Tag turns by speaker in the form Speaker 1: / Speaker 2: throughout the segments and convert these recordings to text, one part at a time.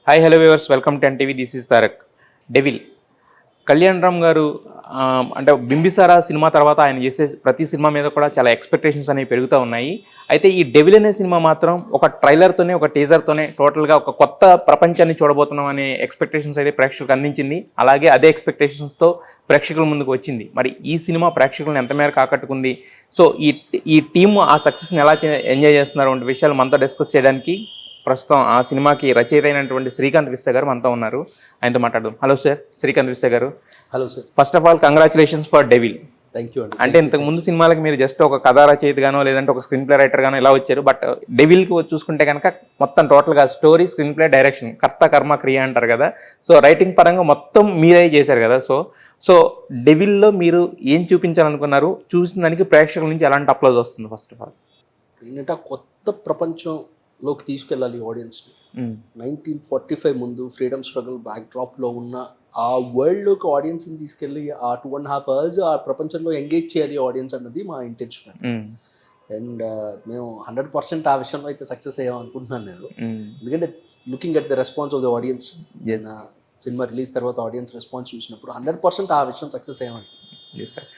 Speaker 1: Hi hello viewers, welcome to NTV. This is Tarak. Devil Kalyan Ram గారు అంటే Bimbisara cinema తర్వాత ఆయన చేసే ప్రతి సినిమా మీద కూడా చాలా ఎక్స్పెక్టేషన్స్ అనేవి పెరుగుతూ ఉన్నాయి. అయితే ఈ డెవిల్ అనే సినిమా మాత్రం ఒక ట్రైలర్తోనే, ఒక టీజర్తోనే టోటల్గా ఒక కొత్త ప్రపంచాన్ని చూడబోతున్నాం అనే ఎక్స్పెక్టేషన్స్ అయితే ప్రేక్షకులకు అందించింది. అలాగే అదే ఎక్స్పెక్టేషన్స్తో ప్రేక్షకుల ముందుకు వచ్చింది. మరి ఈ సినిమా ప్రేక్షకులను ఎంత మేరకు ఆకట్టుకుంది, సో ఈ టీమ్ ఆ సక్సెస్ని ఎలా ఎంజాయ్ చేస్తున్నారు వంటి విషయాలు మనతో డిస్కస్ చేయడానికి ప్రస్తుతం ఆ సినిమాకి రచయిత అయినటువంటి శ్రీకాంత్ విశ్వ గారు మనతో ఉన్నారు. ఆయనతో మాట్లాడదాం. హలో సార్, శ్రీకాంత్ విశ్వ గారు.
Speaker 2: Hello sir.
Speaker 1: First of all congratulations for devil.
Speaker 2: Thank you అండి.
Speaker 1: అంటే ఇంతకు ముందు సినిమాలకి మీరు జస్ట్ ఒక కథా రచయితగానో లేదంటే ఒక స్క్రీన్ ప్లే రైటర్ గానో ఇలా వచ్చారు. బట్ డెవిల్కి చూసుకుంటే కనుక మొత్తం టోటల్గా స్టోరీ, స్క్రీన్ ప్లే, డైరెక్షన్, కర్త కర్మ క్రియ అంటారు కదా. సో రైటింగ్ పరంగా మొత్తం మీరే చేశారు కదా. సో డెవిల్లో మీరు ఏం చూపించాలనుకున్నారు, చూసిన దానికి ప్రేక్షకుల నుంచి ఎలాంటి అప్లోజ్ వస్తుంది? ఫస్ట్ ఆఫ్ ఆల్
Speaker 2: ఏంటంటే కొత్త ప్రపంచంలోకి తీసుకెళ్ళాలి ఆడియన్స్ని. 1945 ముందు ఫ్రీడమ్ స్ట్రగుల్ బ్యాక్ డ్రాప్లో ఉన్న ఆ వరల్డ్లోకి ఆడియన్స్ని తీసుకెళ్ళి ఆ 2.5 hours ఆ ప్రపంచంలో ఎంగేజ్ చేయాలి ఆడియన్స్ అన్నది మా ఇంటెన్షన్. అండ్ మేము 100% ఆ విషయంలో అయితే సక్సెస్ అయ్యాం అనుకుంటున్నాను నేను. ఎందుకంటే looking at the response of the audience, cinema release తర్వాత ఆడియన్స్ రెస్పాన్స్ చూసినప్పుడు 100% ఆ విషయం సక్సెస్ అయ్యాం.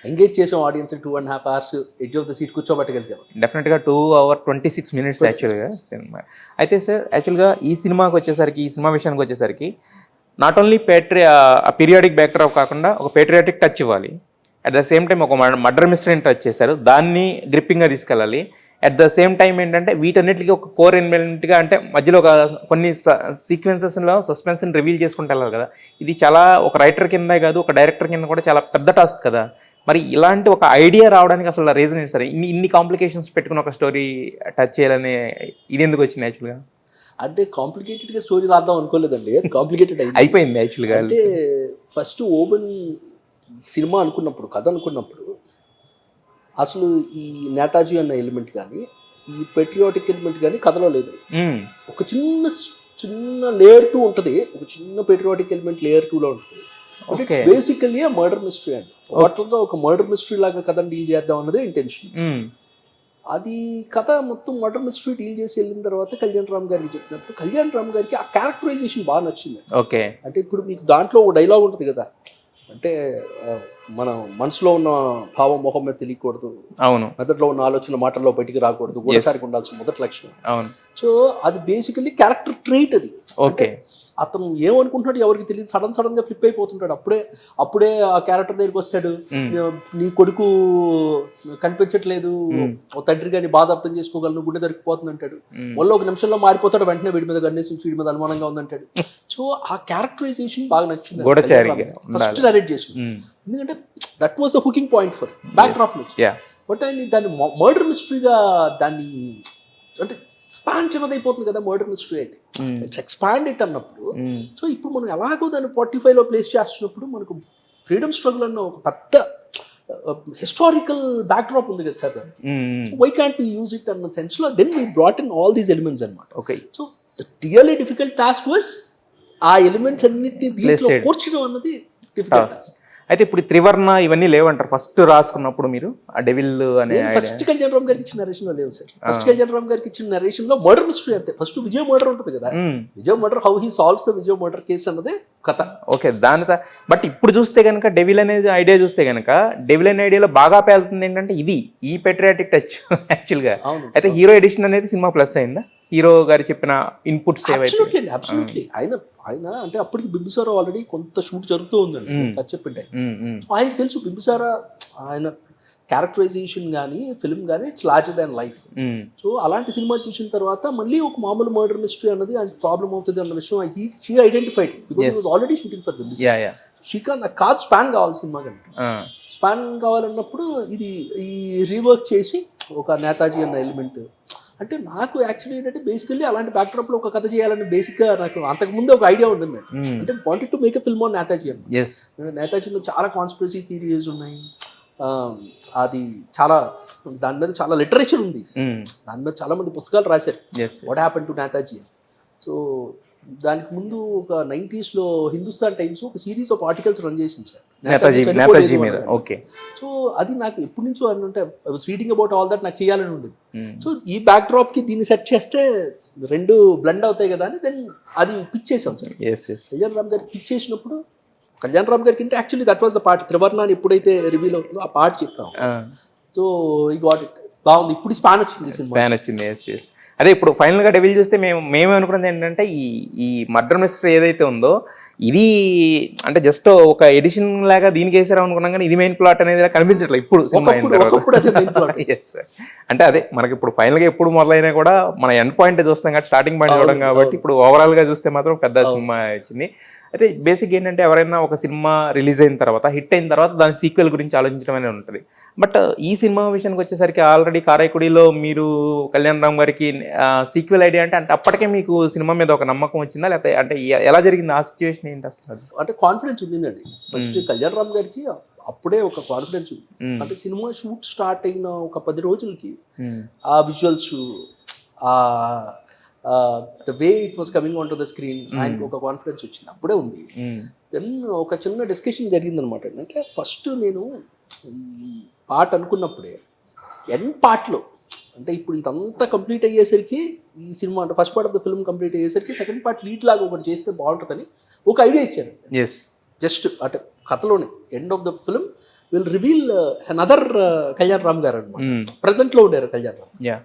Speaker 2: ఎంగేజ్ చేసాం audience. 2.5 hours edge of the seat కూర్చోబెట్టగలిగాం.
Speaker 1: డెఫినెట్గా 2 hours 26 minutes యాక్చువల్గా సినిమా. అయితే సార్, యాక్చువల్గా ఈ సినిమాకి వచ్చేసరికి, ఈ సినిమా విషయానికి వచ్చేసరికి నాట్ ఓన్లీ పీరియాడిక్ బ్యాక్డ్రాప్ కాకుండా ఒక పేట్రియాటిక్ టచ్ ఇవ్వాలి. అట్ ద సేమ్ టైం ఒక మర్డర్ మిస్టరీని టచ్ చేశారు, దాన్ని గ్రిప్పింగ్గా తీసుకెళ్ళాలి. అట్ ద సేమ్ టైం ఏంటంటే వీటన్నిటికీ ఒక కోర్ ఎలిమెంట్గా, అంటే మధ్యలో ఒక కొన్ని సీక్వెన్సెస్లో సస్పెన్స్ని రివీల్ చేసుకుంటూ వెళ్ళాలి కదా. ఇది చాలా ఒక రైటర్ కిందే కాదు, ఒక డైరెక్టర్ కింద కూడా చాలా పెద్ద టాస్క్ కదా. మరి ఇలాంటి ఒక ఐడియా రావడానికి అసలు రీజన్ ఏంటి సార్? ఇన్ని కాంప్లికేషన్స్ పెట్టుకుని ఒక స్టోరీ టచ్ చేయాలని ఇది ఎందుకు వచ్చింది యాక్చువల్గా?
Speaker 2: అంటే కాంప్లికేటెడ్గా స్టోరీ రాద్దాం అనుకోలేదండి, కాంప్లికేటెడ్
Speaker 1: అయిపోయింది యాక్చువల్గా.
Speaker 2: అంటే ఫస్ట్ ఓపెన్ సినిమా అనుకున్నప్పుడు, కథ అనుకున్నప్పుడు అసలు ఈ నేతాజీ అన్న ఎలిమెంట్ కానీ, ఈ పెట్రియాటిక్ ఎలిమెంట్ కానీ కథలో లేదు. ఒక చిన్న లేయర్ 2 ఉంటుంది, ఒక చిన్న పెట్రియాటిక్ ఎలిమెంట్ లేయర్ 2లో ఉంటుంది. బేసికల్లీ మర్డర్ మిస్టరీ అండి. టోటల్గా ఒక మర్డర్ మిస్టరీ లాగా కథను డీల్ చేద్దాం అన్నదే ఇంటెన్షన్. అది కథ మొత్తం మర్డర్ మిస్టరీ డీల్ చేసి వెళ్ళిన తర్వాత కళ్యాణ్ రామ్ గారికి చెప్పినప్పుడు కళ్యాణ్ రామ్ గారికి ఆ క్యారెక్టరైజేషన్ బాగా నచ్చింది.
Speaker 1: ఓకే.
Speaker 2: అంటే ఇప్పుడు మీకు దాంట్లో ఒక డైలాగ్ ఉంటుంది కదా, అంటే మన మనసులో ఉన్న భావం మొహం మీద తెలియకూడదు, అవును, మెదడులో ఉన్న ఆలోచన మాటల్లో బయటికి రాకూడదు, గూఢచారికి ఉండాల్సిన మొదటి లక్షణం. అవును. సో అది బేసికల్లీ క్యారెక్టర్ ట్రైట్ అది. ఓకే. అతను ఏమనుకుంటున్నాడు ఎవరికి తెలియదు, సడన్ గా ఫ్లిప్ అయిపోతుంటాడు. అప్పుడే ఆ క్యారెక్టర్ దగ్గరికి వస్తాడు, నీ కొడుకు కనిపించట్లేదు, తండ్రి గారిని బాధ అర్థం చేసుకోగలను, గుండె దొరికిపోతుంది అంటాడు. మళ్ళీ ఒక నిమిషంలో మారిపోతాడు, వెంటనే వీడి మీద గన్నేసి వీడి మీద అనుమానంగా ఉందంటాడు. సో ఆ క్యారెక్టరైజేషన్ బాగా నచ్చింది ఫస్ట్ నరేట్ చేసి. ఎందుకంటే that was the hooking point for back drop నుంచి. బట్ ఆయన దాన్ని మర్డర్ మిస్టరీగా దాన్ని, అంటే స్పాన్ చిన్నదైపోతుంది కదా మర్డర్ మిస్టరీ అయితే, ఇట్స్ ఎక్స్పాండ్ ఇట్ అన్నప్పుడు. సో ఇప్పుడు మనం ఎలాగో దాన్ని 45లో ప్లేస్ చేస్తున్నప్పుడు మనకు ఫ్రీడమ్ స్ట్రగుల్ అన్న ఒక పెద్ద హిస్టారికల్ బ్యాక్ డ్రాప్ ఉంది కదా sir. Why can't we use it అన్న సెన్స్ లో then we brought in all these elements అనమాట. Okay. So the really difficult task was ఆ ఎలిమెంట్స్ అన్నిటిని దీంట్లో కూర్చడం అన్నది డిఫికల్ట్ టాస్క్.
Speaker 1: అయితే ఇప్పుడు త్రివర్ణ ఇవన్నీ లేవంటారు ఫస్ట్ రాసుకున్నప్పుడు మీరు ఆ డెవిల్ అనే?
Speaker 2: ఫస్ట్ కళ్యాణ్ రామ్ గారికి ఇచ్చిన నరేషన్ లో లేవు సార్. ఫస్ట్ కళ్యాణ్ రామ్ గారికి ఇచ్చిన నరేషన్ లో మర్డర్ మిస్టరీ అంతే. ఫస్ట్ విజయ్ మర్డర్ ఉంటుంది కదా, Vijay murder, how he solves the Vijay murder case అన్నదే కథ. ఓకే.
Speaker 1: దాని బట్ ఇప్పుడు చూస్తే కనుక డెవిల్ అనేది ఐడియా చూస్తే కనుక డెవిల్ అనే ఐడియాలో బాగా పేలుతుంది ఏంటంటే ఇది ఈ పెట్రియాటిక్ టచ్ యాక్చువల్గా. అయితే హీరో ఎడిషన్ అనేది సినిమా ప్లస్ అయిందా? హీరో గారు చెప్పిన ఇన్పుట్స్
Speaker 2: అబ్సల్యూట్లీ. ఆయన అంటే అప్పటికి బింబిసారా ఆల్రెడీ కొంత షూట్ జరుగుతూ ఉందండి కథ చెప్పింటే. ఆయనకు తెలుసు బింబిసారా, ఆయన క్యారెక్టరైజేషన్ కానీ ఫిల్మ్ కానీ it's larger than life. So అలాంటి సినిమా చూసిన తర్వాత మళ్ళీ ఒక మామూలు మర్డర్ మిస్టరీ అన్నది ఆయన ప్రాబ్లం అవుతుంది అన్న విషయం she identified because he was already shooting for Bimbisara. Srikanth నాకు కాదు స్పాన్ కావాలి సినిమా కంటే. స్పాన్ కావాలన్నప్పుడు ఇది ఈ రీవర్క్ చేసి ఒక నేతాజీ అన్న ఎలిమెంట్. అంటే నాకు యాక్చువల్లీ ఏంటంటే బేసికల్లీ అలాంటి బ్యాక్డ్రాప్లో ఒక కథ చేయాలని బేసిక్గా నాకు అంతకుముందు ఒక ఐడియా ఉంటుంది. అంటే wanted to make a film on Netaji అని. నేతాజీలో చాలా కాన్స్పిరసీ థియరీస్ ఉన్నాయి, అది చాలా, దాని మీద చాలా లిటరేచర్ ఉంది, దాని మీద చాలా మంది పుస్తకాలు రాశారు what happen to Netaji. So దానికి ముందు ఒక 90s లో హిందుస్థాన్ టైమ్స్ ఒక సిరీస్ ఆఫ్ ఆర్టికల్స్ రన్ చేసింది సార్
Speaker 1: నేతాజీ మీద. ఓకే.
Speaker 2: సో అది నాకు ఎప్పటి నుంచో అంటే I was reading about all that నాకు చేయాలని ఉండేది. సో ఈ బ్యాక్ డ్రాప్ కి దీన్ని సెట్ చేస్తే రెండు బ్లెండ్ అవుతాయి కదా అని దెన్ అది పిచ్ చేసాం సార్. కళ్యాణ్ రామ్ గారికి పిచ్ చేసినప్పుడు కళ్యాణ్ రామ్ గారికి అంటే actually that was the part త్రివర్ణ ఎప్పుడైతే రివీల్ అవుతుందో ఆ పార్ట్ చెప్పాం. సో ఈ గాట్ ఇట్ బాగుంది. ఇప్పుడు స్పాన్ వచ్చింది సినిమా.
Speaker 1: స్పాన్ వచ్చింది. అదే ఇప్పుడు ఫైనల్గా డెవిల్ చూస్తే మేమే అనుకున్నది ఏంటంటే ఈ మర్డర్ మిస్టరీ ఏదైతే ఉందో ఇది అంటే జస్ట్ ఒక ఎడిషన్ లాగా దీనికి వేసారు అనుకున్నాం, కానీ ఇది మెయిన్ ప్లాట్ అనేది కనిపించట్లేదు ఇప్పుడు సినిమా అయిన తర్వాత. అంటే అదే మనకి ఇప్పుడు ఫైనల్గా ఎప్పుడు మొదలైనా కూడా మన ఎండ్ పాయింట్ చూస్తాం కాబట్టి స్టార్టింగ్ పాయింట్ చూడడం కాబట్టి ఇప్పుడు ఓవరాల్గా చూస్తే మాత్రం పెద్ద సినిమా వచ్చింది. అయితే బేసిక్ ఏంటంటే ఎవరైనా ఒక సినిమా రిలీజ్ అయిన తర్వాత హిట్ అయిన తర్వాత దాని సీక్వెల్ గురించి ఆలోచించడం అనేది ఉంటుంది. బట్ ఈ సినిమా విషయానికి వచ్చేసరికి ఆల్రెడీ కారైకుడిలో మీరు కళ్యాణ్ రామ్ గారికి సీక్వెల్ ఐడియా అంటే అప్పటికే మీకు సినిమా మీద ఒక నమ్మకం వచ్చిందా, లేకపోతే అంటే ఎలా జరిగింది ఆ సిచ్యువేషన్ ఏంటి అసలు?
Speaker 2: అంటే కాన్ఫిడెన్స్ ఉండిందండి ఫస్ట్ కళ్యాణ్ రామ్ గారికి. అప్పుడే ఒక కాన్ఫిడెన్స్ ఉంది. అంటే సినిమా షూట్ స్టార్ట్ అయిన ఒక 10 రోజులకి ఆ visuals the way it was coming on to the screen ఆయనకు ఒక కాన్ఫిడెన్స్ వచ్చింది. అప్పుడే ఉంది. దెన్ ఒక చిన్న డిస్కషన్ జరిగింది అనమాట. అంటే ఫస్ట్ నేను ఈ పార్ట్ అనుకున్నప్పుడే ఎన్ పార్ట్లో అంటే ఇప్పుడు ఇదంతా కంప్లీట్ అయ్యేసరికి ఈ సినిమా అంటే first part of the film complete అయ్యేసరికి సెకండ్ పార్ట్ లీడ్ లాగా ఒకటి చేస్తే బాగుంటుందని ఒక ఐడియా ఇచ్చాను. జస్ట్ అంటే కథలోనే end of the film will reveal another Kalyan Ram garu అనమాట. ప్రజెంట్లో ఉండారు కళ్యాణ్ రామ్,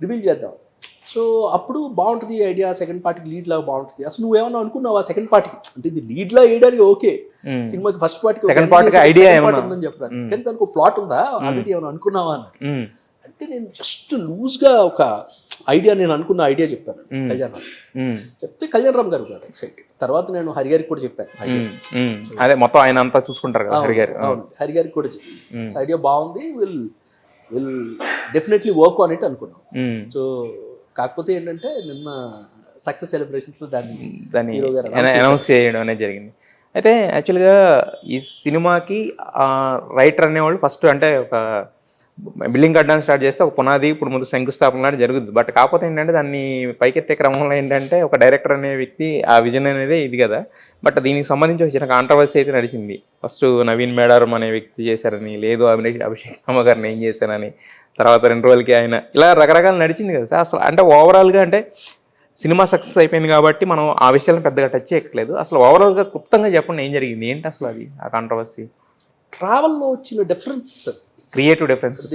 Speaker 2: రివీల్ చేద్దాం. సో అప్పుడు బాగుంటుంది ఐడియా, సెకండ్ పార్టీకి లీడ్ లాగా బాగుంటుంది. అసలు నువ్వేమన్నా అనుకున్నావా సెకండ్ పార్టీకి? అంటే ఇది లీడ్ లా వేయడానికి ఓకే, సినిమాకి ఫస్ట్ పార్టీకి
Speaker 1: ఐడియా
Speaker 2: ఉందని చెప్పాను, కానీ దానికి ఒక ప్లాట్ ఉందా ఆల్రెడీ ఏమైనా అనుకున్నావా అని. అంటే నేను జస్ట్ లూజ్గా ఒక ఐడియా, నేను అనుకున్న ఐడియా చెప్పాను కళ్యాణ్ రామ్. చెప్తే కళ్యాణ్ రామ్ గారు ఎక్సైటెడ్. తర్వాత నేను హరి గారికి కూడా చెప్పాను.
Speaker 1: అదే మొత్తం ఆయన అంతా చూసుకుంటారు కదా హరి గారు.
Speaker 2: హరి గారికి కూడా ఐడియా బాగుంది, will definitely work on it అనుకున్నాం. సో కాకపోతే ఏంటంటే నిన్న సక్సెస్ సెలబ్రేషన్స్ లో దాన్ని
Speaker 1: అనౌన్స్ చేయడం అనేది జరిగింది. అయితే యాక్చువల్గా ఈ సినిమాకి రైటర్ అనేవాళ్ళు ఫస్ట్ అంటే ఒక బిల్డింగ్ కట్టడానికి స్టార్ట్ చేస్తే ఒక పునాది ఇప్పుడు ముందు శంకుస్థాపన లాంటి జరుగుతుంది. బట్ కాకపోతే ఏంటంటే దాన్ని పైకెత్తే క్రమంలో ఏంటంటే ఒక డైరెక్టర్ అనే వ్యక్తి ఆ విజన్ అనేది ఇది కదా. బట్ దీనికి సంబంధించి వచ్చిన కాంట్రవర్సీ అయితే నడిచింది. ఫస్ట్ నవీన్ మేడారం అనే వ్యక్తి చేశారని, లేదు అభిషేక్ రామ గారిని ఏం చేశారని, తర్వాత 2 రోజులకి ఆయన, ఇలా రకరకాలు నడిచింది కదా సార్. అసలు అంటే ఓవరాల్గా అంటే సినిమా సక్సెస్ అయిపోయింది కాబట్టి మనం ఆ విషయాలను పెద్దగా టచ్ చేయట్లేదు. అసలు ఓవరాల్గా క్లుప్తంగా చెప్పండి ఏం జరిగింది, ఏంటి అసలు అది ఆ కాంట్రవర్సీ?
Speaker 2: ట్రావెల్లో వచ్చిన differences,
Speaker 1: creative differences,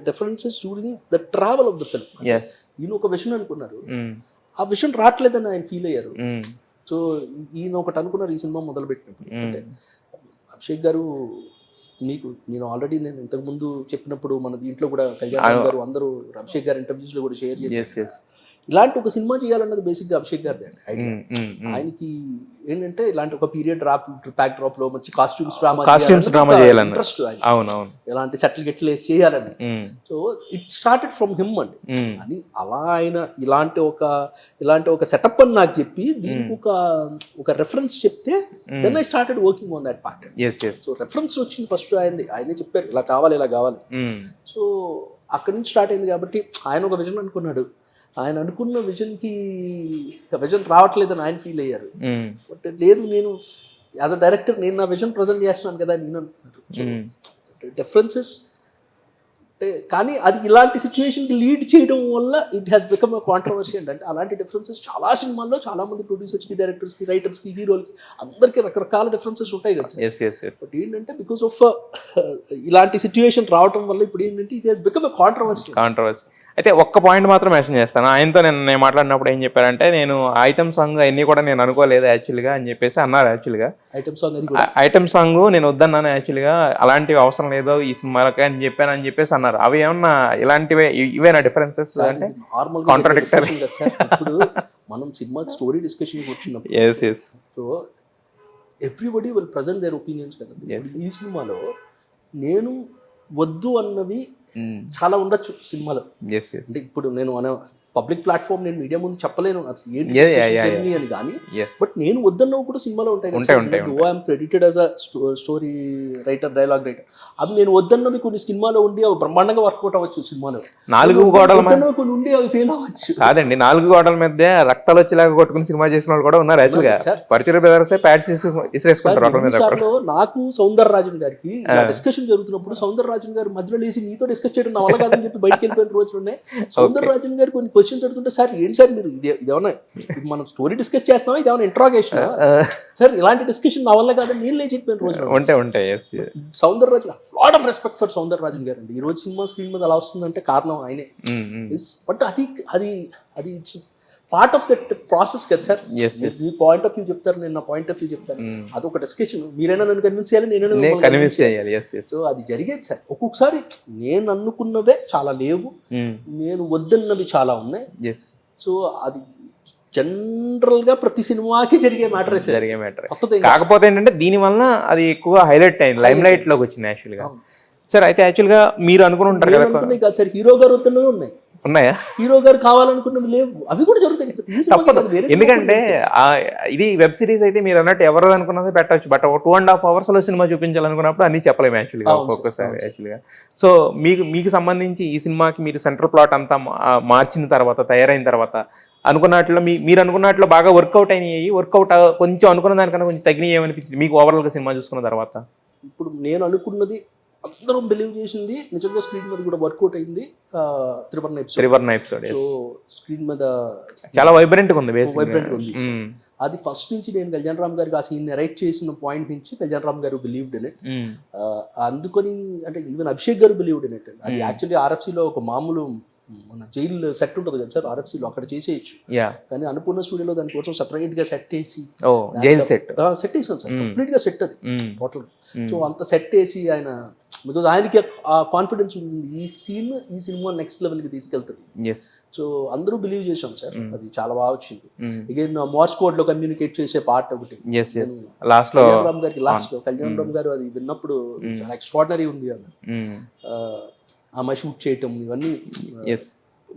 Speaker 2: differences during the travel of the film. ఈయన ఒక విషయం అనుకున్నారు, ఆ విషయం రావట్లేదని ఆయన ఫీల్ అయ్యారు. సో ఈయన ఒకటి అనుకున్నారు ఈ సినిమా మొదలు పెట్టినప్పుడు. అంటే అభిషేక్ గారు నేను ఆల్రెడీ ఇంతకుముందు చెప్పినప్పుడు మన దీంట్లో కూడా కళ్యాణ్ గారు అందరూ అభిషేక్ గారు ఇంటర్వ్యూస్లో కూడా షేర్ చేశారు. ఇలాంటి ఒక సినిమా చేయాలన్నది బేసిక్గా అభిషేక్ గారిది అండి ఐడియా. ఆయనకి ఏంటంటే ఇలాంటి ఒక పీరియడ్ బ్యాక్ డ్రాప్ లో మంచి కాస్ట్యూమ్స్ డ్రామా చేయాలని ఇంట్రెస్ట్, ఇలాంటి సెటిల్ గెట్లు వేసి చేయాలని. So it started from him అండి. అని అలా ఆయన ఇలాంటి ఒక సెటప్ అని నాకు చెప్పి దీనికి ఒక రెఫరెన్స్ చెప్తే then I started working on that part. So reference వచ్చింది ఫస్ట్ ఆయనే చెప్పారు ఇలా కావాలి. సో అక్కడి నుంచి స్టార్ట్ అయింది. కాబట్టి ఆయన ఒక విజన్ అనుకున్నాడు, ఆయన అనుకున్న విజన్ రావట్లేదని ఆయన ఫీల్ అయ్యారు. బట్ లేదు, నేను యాజ్ అ డైరెక్టర్ నేను నా విజన్ ప్రజెంట్ చేస్తున్నాను కదా నేను అనుకున్నాను. డిఫరెన్సెస్ అంటే కానీ అది ఇలాంటి సిచ్యువేషన్కి లీడ్ చేయడం వల్ల it has become a controversy. అంటే అలాంటి డిఫరెన్సెస్ చాలా సినిమాల్లో చాలా మంది ప్రొడ్యూసర్స్కి, డైరెక్టర్స్కి, రైటర్స్కి, హీరోలకి అందరికీ రకరకాల డిఫరెన్సెస్ ఉంటాయి కదా. బట్ ఏంటంటే బికాస్ ఆఫ్ ఇలాంటి సిచ్యువేషన్ రావడం వల్ల ఇప్పుడు ఏంటంటే it has become a controversy.
Speaker 1: అయితే ఒక్క పాయింట్ మాత్రం మెన్షన్ చేస్తాను. ఆయనతో నేను మాట్లాడినప్పుడు ఏం చెప్పారంటే, నేను ఐటమ్ సాంగ్ అన్నీ కూడా నేను అనుకోలేదు యాక్చువల్గా అని చెప్పేసి అన్నారు. యాక్చువల్గా ఐటమ్ సాంగ్ నేను వద్దన్నాను, యాక్చువల్గా అలాంటివి అవసరం లేదు ఈ సినిమాలకి అని చెప్పేసి అన్నారు. అవి ఏమన్నా ఇలాంటివే ఇవేనా డిఫరెన్సెస్? అంటే కాంట్రాడిక్టరీ.
Speaker 2: ఇప్పుడు మనం సినిమా స్టోరీ డిస్కషన్ వచ్చినప్పుడు so everybody will present there opinions కదా. ఈ సినిమాలో నేను వద్దు అన్నవి చాలా ఉండొచ్చు సినిమాలో. అంటే ఇప్పుడు నేను పబ్లిక్ ప్లాట్ఫామ్ నేను మీడియా ముందు చెప్పలేను అసలు ఏంటి
Speaker 1: Yeah, yeah,
Speaker 2: discussions
Speaker 1: yeah,
Speaker 2: ఏంటి అని కానీ
Speaker 1: Yes.
Speaker 2: బట్ నేను వద్దన్నవి కూడా సినిమాలో ఉంటాయి I'm credited as a story writer, dialogue writer. అవి నేను వద్దన్నవి కొన్ని సినిమాలో ఉండి అవి బ్రహ్మాండంగా వర్కౌట్ అవ్వచ్చు సినిమాలో.
Speaker 1: 4 గోడల
Speaker 2: వద్దన్నవి కొన్ని ఉండి అవి ఫెయిల్ అవ్వచ్చు.
Speaker 1: కాదండి, 4 గోడల మధ్య రక్తాలు వచ్చేలాగా కొట్టుకుని సినిమా చేసిన వాళ్ళు కూడా ఉన్నారు యాక్చువల్గా. పరుచూరి బ్రదర్స్ ప్యాడ్స్ ఇసిరేసుకుంటారు ఒకరి మీద.
Speaker 2: సార్లు నాకు సౌందరరాజన్ గారికి డిస్కషన్ జరుగుతున్నప్పుడు సౌందరరాజన్ గారు మధ్యలో లేచి నీతో డిస్కస్ చేయడం నా వల్ల కాదని చెప్పి బయటకు వెళ్ళిపోయిన రోజులు ఉన్నాయి. సౌందరరాజన్ గారు కొన్ని క్వశ్చన్స్ అడుగుతుంటే, సార్ ఏంటి సార్ మీరు ఇదేమన్నా మనం స్టోరీ డిస్కస్ చేస్తామా, ఇదేమన్నా ఇంట్రాగేషన్ సార్, ఇలాంటి డిస్కషన్ నా వల్ల కాదని నేను లేచి చెప్పిన రోజులు
Speaker 1: ఉంటాయి.
Speaker 2: Soundararajan, lot of respect for Soundararajan గారు అండి. ఈ రోజు సినిమా స్క్రీన్ మీద అలా వస్తుందంటే కారణం ఆయనే. బట్ అది it's part of that process కదా సార్. మీ పాయింట్ ఆఫ్ వ్యూ చెప్తారు, నేను నా పాయింట్ ఆఫ్ వ్యూ చెప్తాను, అదొక డిస్కషన్. మీరైనా నన్ను కన్విన్స్ చేయాలి, నేనైనా
Speaker 1: కన్విన్స్ చేయాలి.
Speaker 2: సో అది జరిగేది సార్. ఒక్కొక్కసారి నేను అనుకున్నవే చాలా లేవు, నేను వద్దన్నవి చాలా ఉన్నాయి. సో అది జనరల్ గా ప్రతి సినిమాకి జరిగే మ్యాటర్.
Speaker 1: కాకపోతే ఏంటంటే దీని వలన అది ఎక్కువ హైలైట్ అయింది, లైమ్ లైట్ లోకి వచ్చింది యాక్చువల్ గా. సార్ అయితే యాక్చువల్ గా మీరు అనుకుని ఉంటారు కదా
Speaker 2: సార్, హీరో గారు వద్దన్నవి
Speaker 1: ఉన్నాయా,
Speaker 2: హీరో గారు కావాలనుకున్నవి లేవు, అవి కూడా జరుగుతాయి.
Speaker 1: ఎందుకంటే ఇది వెబ్ సిరీస్ అయితే మీరు అన్నట్టు ఎవరు అనుకున్నది పెట్టచ్చు, బట్ 2.5 hours లో సినిమా చూపించాలనుకున్నప్పుడు అన్ని చెప్పలేము యాక్చువల్గా ఒక్కొక్కసారి యాక్చువల్గా. సో మీకు సంబంధించి ఈ సినిమాకి మీరు సెంట్రల్ ప్లాట్ అంతా మార్చిన తర్వాత, తయారైన తర్వాత అనుకున్నట్లు మీరు అనుకున్నట్లు బాగా వర్కౌట్ అయినాయి, వర్కౌట్ కొంచెం అనుకున్న దానికన్నా కొంచెం తగినవి ఏమనిపించింది మీకు ఓవరాల్గా సినిమా చూసుకున్న తర్వాత?
Speaker 2: ఇప్పుడు నేను అనుకున్నది అందరం బిలీవ్ చేసింది నిజంగా స్క్రీన్ మీద కూడా వర్కౌట్ అయింది. త్రివర్ణ ఎపిసోడ్ సో స్క్రీన్ మీద
Speaker 1: చాలా వైబ్రెంట్గా ఉంది,
Speaker 2: అది ఫస్ట్ నుంచి నేను కళ్యాణ్ రామ్ గారికి ఆ సీన్ నెరేట్ చేసిన పాయింట్ నుంచి కళ్యాణ్ రామ్ గారు బిలీవ్డ్ ఇన్ ఇట్. అందుకని అంటే ఈవెన్ అభిషేక్ గారు బిలీవ్డ్ ఇన్ ఇట్. అది యాక్చువల్లీ ఆర్ఎఫ్సీలో ఒక మామూలు మన జైలు సెట్ ఉంటుంది కదా సార్, ఆర్ఎఫ్సీలో అక్కడ చేసేయచ్చు. కానీ అన్నపూర్ణ స్టూడియోలో దానికోసం సెపరేట్ గా సెట్ వేసి సెట్ వేసాం సార్, కంప్లీట్ గా సెట్ అది టోటల్. సో అంత సెట్ వేసి ఆయన, బికాజ్ ఆయనకి ఆ కాన్ఫిడెన్స్ ఉంటుంది ఈ సినిమా నెక్స్ట్ లెవెల్ కి తీసుకెళ్తుంది. సో అందరూ బిలీవ్ చేసాం సార్, అది చాలా బాగా వచ్చింది. అగైన్ మార్స్ కోడ్ లో కమ్యూనికేట్ చేసే పార్ట్ ఒకటి
Speaker 1: లాస్ట్ లో
Speaker 2: కళ్యాణ్ రామ్ గారు అది విన్నప్పుడు చాలా ఎక్స్ట్రాడినరీ ఉంది అన్న. అమ్మాయి షూట్ చేయటం ఇవన్నీ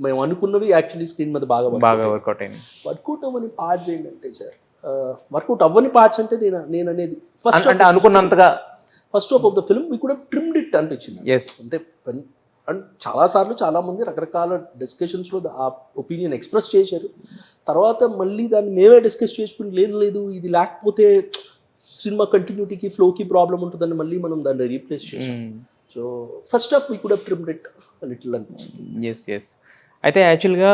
Speaker 2: మేము అనుకున్నవి యాక్చువల్లీ స్క్రీన్ మీద బాగా
Speaker 1: వర్కౌట్ అయింది.
Speaker 2: వర్కౌట్ అవ్వని పార్ట్స్ ఏంటంటే సార్, వర్కౌట్ అవ్వని పార్ట్స్ అంటే నేను అనేది ఫస్ట్
Speaker 1: అంటే అనుకున్నంతగా
Speaker 2: first half of the film we could have trimmed it అనిపించింది. అంటే అండ్ చాలాసార్లు చాలామంది రకరకాల డిస్కషన్స్లో ఆ ఒపీనియన్ ఎక్స్ప్రెస్ చేశారు. తర్వాత మళ్ళీ దాన్ని మేమే డిస్కస్ చేసుకుని లేదు ఇది లేకపోతే సినిమా కంటిన్యూటీకి ఫ్లోకి ప్రాబ్లం ఉంటుందని మళ్ళీ మనం దాన్ని రీప్లేస్ చేసాం. So first half we could have trimmed it little అనిపించింది.
Speaker 1: అయితే యాక్చువల్గా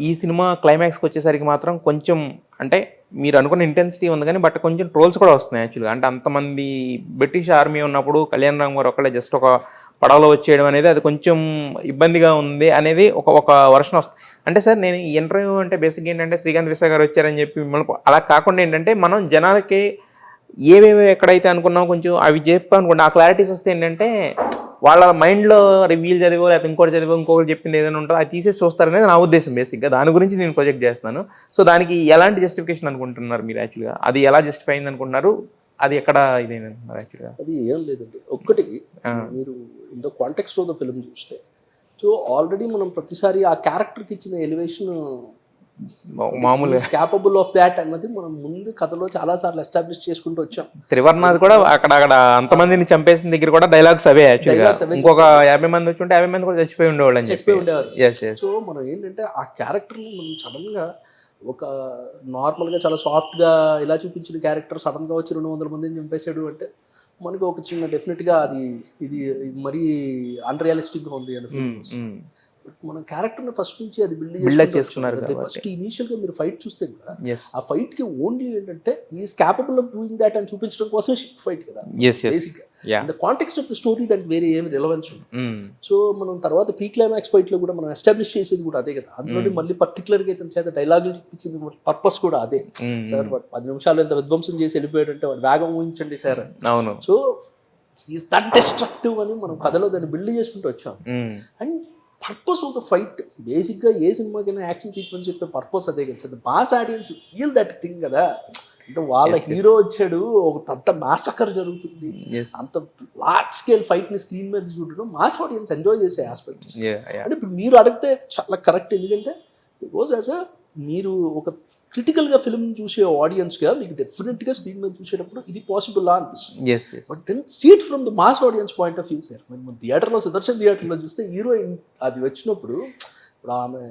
Speaker 1: ఈ సినిమా క్లైమాక్స్కి వచ్చేసరికి మాత్రం కొంచెం అంటే మీరు అనుకున్న ఇంటెన్సిటీ ఉంది కానీ బట్ కొంచెం ట్రోల్స్ కూడా వస్తున్నాయి యాక్చువల్గా. అంటే అంతమంది బ్రిటిష్ ఆర్మీ ఉన్నప్పుడు కళ్యాణ్ రామ్ గారు ఒకళ్ళే జస్ట్ ఒక పడవలో వచ్చేయడం అనేది అది కొంచెం ఇబ్బందిగా ఉంది అనేది ఒక వర్షన్ వస్తుంది. అంటే సార్ నేను ఈ ఇంటర్వ్యూ అంటే బేసిక్గా ఏంటంటే శ్రీకాంత్ విశ్వ గారు వచ్చారని చెప్పి మిమ్మల్ని అలా కాకుండా ఏంటంటే మనం జనాలకి ఏవేవి ఎక్కడైతే అనుకున్నాం కొంచెం అవి చెప్పనుకోండి, ఆ క్లారిటీస్ వస్తే ఏంటంటే వాళ్ళ మైండ్లో రివ్యూలు చదివో లేకపోతే ఇంకోటి చదివో ఇంకొకటి చెప్పింది ఏదైనా ఉంటుందో అది తీసేసి చూస్తారనేది నా ఉద్దేశం బేసిక్గా. దాని గురించి నేను ప్రొజెక్ట్ చేస్తున్నాను. సో దానికి ఎలాంటి జస్టిఫికేషన్ అనుకుంటున్నారు మీరు యాక్చువల్గా? అది ఎలా జస్టిఫై అయింది అనుకుంటున్నారు? అది ఎక్కడ ఇదేనంటున్నారు యాక్చువల్గా?
Speaker 2: అది ఏం లేదండి, ఒక్కటి మీరు in the context of the film చూస్తే సో ఆల్రెడీ మనం ప్రతిసారి ఆ క్యారెక్టర్కి ఇచ్చిన ఎలివేషన్
Speaker 1: మామూలుగా
Speaker 2: క్యాపబుల్ ఆఫ్ దాట్ అన్నది మనం ముందు కథలో చాలా సార్లు ఎస్టాబ్లిష్ చేసుకుంటూ వచ్చాం.
Speaker 1: త్రివర్ణది కూడా అక్కడ అంతమందిని చంపేసిన దగ్గర కూడా డైలాగ్స్ అవే యాక్చువల్గా. ఇంకొక 50 మంది వచ్చి ఉంటే 50 మంది కూడా చచ్చిపోయి ఉండేవాళ్ళు.
Speaker 2: సో మనం ఏంటంటే ఆ క్యారెక్టర్ని మనం సడన్ గా ఒక నార్మల్గా చాలా సాఫ్ట్గా ఇలా చూపించిన క్యారెక్టర్ సడన్గా వచ్చి 200 మందిని చంపేశాడు అంటే మనకు ఒక చిన్న డెఫినెట్గా ఇది మరీ అన్రియలిస్టిక్గా ఉంది అని ఫీల్ వస్తుంది. మన క్యారెక్టర్ని ఫస్ట్ నుంచి అది బిల్డ్ చేసుకున్నారు. ఫస్ట్ ఇనీషియల్గా మీరు ఫైట్ చూస్తే కదా ఆ ఫైట్కి ఓన్లీ ఏంటంటే is capable of doing that అని చూపించడం కోసం ఫైట్ కదా బేసిక్గా. The context of the story దానికి వేరే ఏమి రిలవెన్స్ ఉంది. సో మనం తర్వాత ప్రీ క్లైమాక్స్ ఫైట్లో కూడా మనం ఎస్టాబ్లిష్ చేసేది కూడా అదే కదా. అందులోనే మళ్ళీ పర్టికులర్గా ఇతని చేత డైలాగులు ఇచ్చింది పర్పస్ కూడా అదే. సార్ 10 నిమిషాలు ఎంత విధ్వంసం చేసి వెళ్ళిపోయాడు అంటే వాడు వేగం ఊహించండి sir. So is that destructive అని మనం కథలో దాన్ని బిల్డ్ చేసుకుంటూ వచ్చాం. And purpose of the fight బేసిక్గా ఏ సినిమాకైనా యాక్షన్ సీక్వెన్స్ చెప్పే పర్పస్ అదే కదా sir. Mass audience feel that thing కదా. అంటే వాళ్ళ హీరో వచ్చాడు, ఒక పెద్ద మాసకర్ జరుగుతుంది, అంత లార్జ్ స్కేల్ ఫైట్ని స్క్రీన్ మీద చూడడం మాస్ ఆడియన్స్ ఎంజాయ్ చేసే ఆస్పెక్ట్. అంటే ఇప్పుడు మీరు అడిగితే చాలా కరెక్ట్. ఎందుకంటే బికాజ్ యాజ్ అ మీరు ఒక క్రిటికల్గా ఫిల్మ్ చూసే ఆడియన్స్గా మీకు డెఫినెట్గా స్క్రీన్ మీద చూసేటప్పుడు ఇది పాసిబుల్లా అనిపిస్తుంది.
Speaker 1: Yes yes
Speaker 2: but then seat from the mass audience point of view sir. మరి మన థియేటర్లో సుదర్శన్ థియేటర్లో చూస్తే హీరోయిన్ అది వచ్చినప్పుడు ఇప్పుడు ఆమె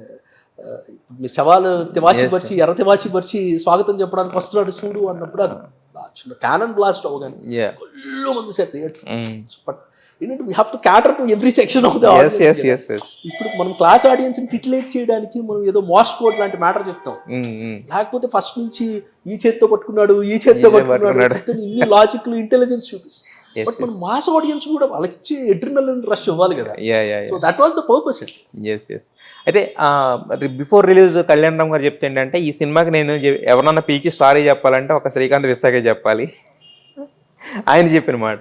Speaker 2: మీ సవాలు తివాచి పరిచి ఎర్ర తివాచి పరిచి స్వాగతం చెప్పడానికి వస్తున్నాడు చూడు అన్నప్పుడు అది చిన్న క్యానన్ బ్లాస్ట్ అవగానే ఫుల్ మంది సార్ థియేటర్. బట్ ఏంటంటే we have to క్యాటర్ to every section of the audience. ఇప్పుడు మనం క్లాస్ ఆడియన్స్ ని టిటిలేట్ చేయడానికి మనం ఏదో మార్స్ కోడ్ లాంటి మ్యాటర్ చెప్తాం, లేకపోతే ఫస్ట్ నుంచి ఈ చేత్తో పట్టుకున్నాడు ఈ చేత్తో పట్టుకున్నాడు ఇన్ని లాజికల్ ఇంటెలిజెన్స్ చూపిస్తాం. బట్ మన మాస్ ఆడియన్స్ కూడా వాళ్ళకి ఇచ్చే ఎడ్రినలిన్ రష్ ఇవ్వాలి కదా. So that was the purpose.
Speaker 1: Yes yes. అయితే బిఫోర్ రిలీజ్ కళ్యాణ్ రామ్ గారు చెప్తే ఏంటంటే ఈ సినిమాకి నేను ఎవరన్నా పిలిచి స్టారీ చెప్పాలంటే ఒక శ్రీకాంత్ విశాఖే చెప్పాలి ఆయన చెప్పిన మాట.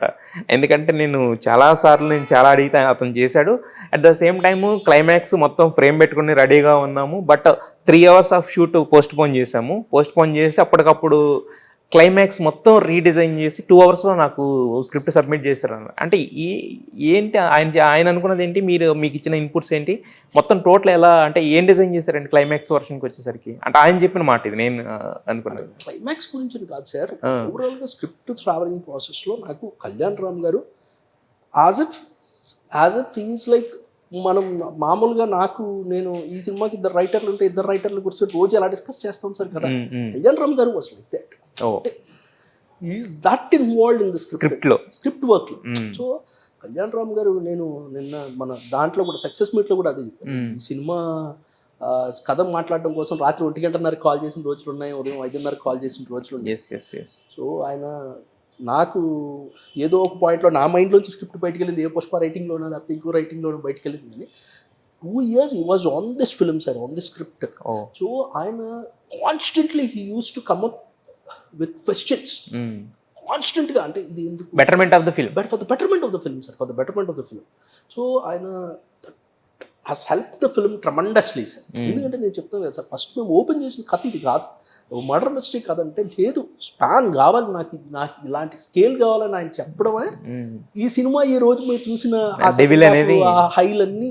Speaker 1: ఎందుకంటే నేను చాలా అడిగితే అతను చేశాడు. At the same time climax మొత్తం ఫ్రేమ్ పెట్టుకుని రెడీగా ఉన్నాము. But 3 hours of shoot post phone చేసి అప్పటికప్పుడు క్లైమాక్స్ మొత్తం రీడిజైన్ చేసి 2 hours నాకు స్క్రిప్ట్ సబ్మిట్ చేశారు. అంటే ఏంటి ఆయన అనుకున్నది ఏంటి, మీకు ఇచ్చిన ఇన్పుట్స్ ఏంటి, మొత్తం టోటల్ ఎలా అంటే ఏం డిజైన్ చేశారండి క్లైమాక్స్ వర్షన్కి వచ్చేసరికి? అంటే ఆయన చెప్పిన మాట ఇది నేను అనుకున్నాను.
Speaker 2: క్లైమాక్స్ గురించి కాదు సార్, ఓవరాల్గా స్క్రిప్ట్ ట్రావెలింగ్ ప్రాసెస్లో నాకు కళ్యాణ్ రామ్ గారు యాజ్ ఎ ఫీల్స్ లైక్ మనం మామూలుగా నేను ఈ సినిమాకి 2 రైటర్లు ఉంటే 2 రైటర్లు కూర్చొని రోజు ఎలా డిస్కస్ చేస్తాం సార్ కదా. కళ్యాణ్ రామ్ గారు was like that. Is that involved in the script work. So Kalyan Ram గారు నేను నిన్న మన దాంట్లో కూడా సక్సెస్ మీట్లో కూడా అదే చెప్పాను. ఈ సినిమా కథ మాట్లాడడం కోసం రాత్రి 1:30 కాల్ చేసిన రోజులు ఉన్నాయి, ఉదయం 5:30 కాల్ చేసిన రోజులు ఉన్నాయి. సో ఆయన నాకు ఏదో ఒక పాయింట్లో నా మైండ్లోంచి స్క్రిప్ట్ బయటకు వెళ్ళింది, ఏ పుష్ప రైటింగ్లోనో లేకపోతే ఇంకో రైటింగ్లోనో బయటకు వెళ్ళింది. 2 years he was on this film sir, on this script. So ఆయన constantly he used to come up with questions. కాన్స్టెంట్గా అంటే ఇది ఎందుకు
Speaker 1: betterment of the film,
Speaker 2: but for the betterment of the film sir, for the betterment of the film. So ఆయన has helped the film tremendously sir. ఎందుకంటే నేను చెప్తాను కదా sir, first మేము ఓపెన్ చేసిన కథ ఇది కాదు, మర్డర్ మిస్టరీ కథ అంటే లేదు, స్పాన్ కావాలి నాకు ఇలాంటి స్కేల్ కావాలని ఆయన చెప్పడమే ఈ సినిమా ఈ రోజు మీరు చూసిన హైలన్నీ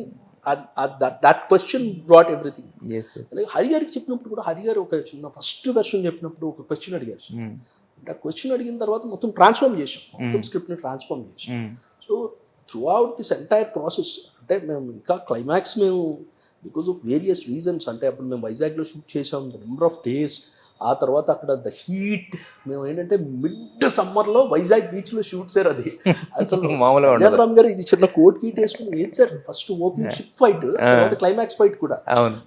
Speaker 2: that question brought everything. Hari గారికి చెప్పినప్పుడు కూడా హరి గారు ఒక చిన్న ఫస్ట్ వెర్షన్ చెప్పినప్పుడు ఒక క్వశ్చన్ అడిగారు. అంటే ఆ క్వశ్చన్ అడిగిన తర్వాత మొత్తం ట్రాన్స్ఫార్మ్ చేసాం, మొత్తం స్క్రిప్ట్ని ట్రాన్స్ఫార్మ్ చేసాం. So through out this entire process అంటే మేము ఇంకా క్లైమాక్స్ మేము బికాస్ ఆఫ్ వేరియస్ రీజన్స్, అంటే అప్పుడు మేము వైజాగ్లో షూట్ చేసాం ద నెంబర్ ఆఫ్ డేస్, ఆ తర్వాత అక్కడ ద హీట్, మేము ఏంటంటే మిడ్ సమ్మర్లో వైజాగ్ బీచ్లో షూట్ సార్. అది అసలు కళ్యాణ్ రామ్ గారు ఇది చిన్న కోట్ కీట్ వేసుకుని ఏది sir first opening ship fight, తర్వాత క్లైమాక్స్ ఫైట్ కూడా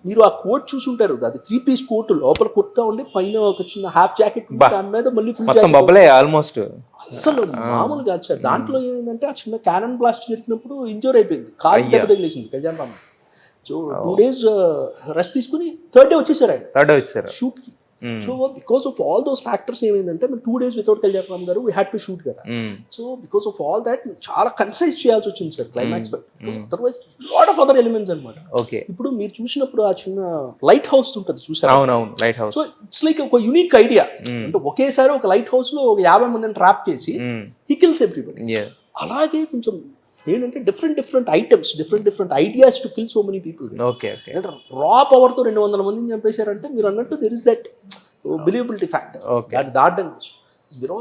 Speaker 2: మీరు ఆ కోట్ చూసి ఉంటారు, అది 3-piece కోట్, లోపల కుర్తా ఉండి పైన ఒక చిన్న హాఫ్ జాకెట్, దాని మీద మళ్ళీ ఫుల్ జాకెట్,
Speaker 1: ఆల్మోస్ట్
Speaker 2: అసలు మామూలు కాదు సార్. దాంట్లో ఏమైందంటే ఆ చిన్న క్యానన్ బ్లాస్ట్ జరిగినప్పుడు ఇంజూర్ అయిపోయింది, కాలు దెబ్బ తగిలేసింది Kalyan Ram. So 2 days rest తీసుకుని థర్డ్ డే వచ్చేసారు ఆయన షూట్కి. So because of all those factors ఏమైందంటే మేము 2 days without Kalyan Ram garu we had to shoot కదా. So because of all that చాలా కన్సైజ్ చేయాల్సి వచ్చింది sir climax, otherwise lot of other elements అనమాట. ఇప్పుడు మీరు చూసినప్పుడు ఆ చిన్న లైట్ హౌస్ ఉంటుంది చూసారు, సో ఇట్స్ లైక్ ఒక యూనిక్ ఐడియా. అంటే ఒకేసారి ఒక లైట్ హౌస్ లో ఒక 50 మందిని ట్రాప్ చేసి హీ కిల్స్ ఎవ్రీబడి. అలాగే కొంచెం ఏంటంటే different items, different ideas to kill so many people. రా పవర్తో 200 మందిని చంపేశారంటే మీరు అన్నట్టు there is that believability factor,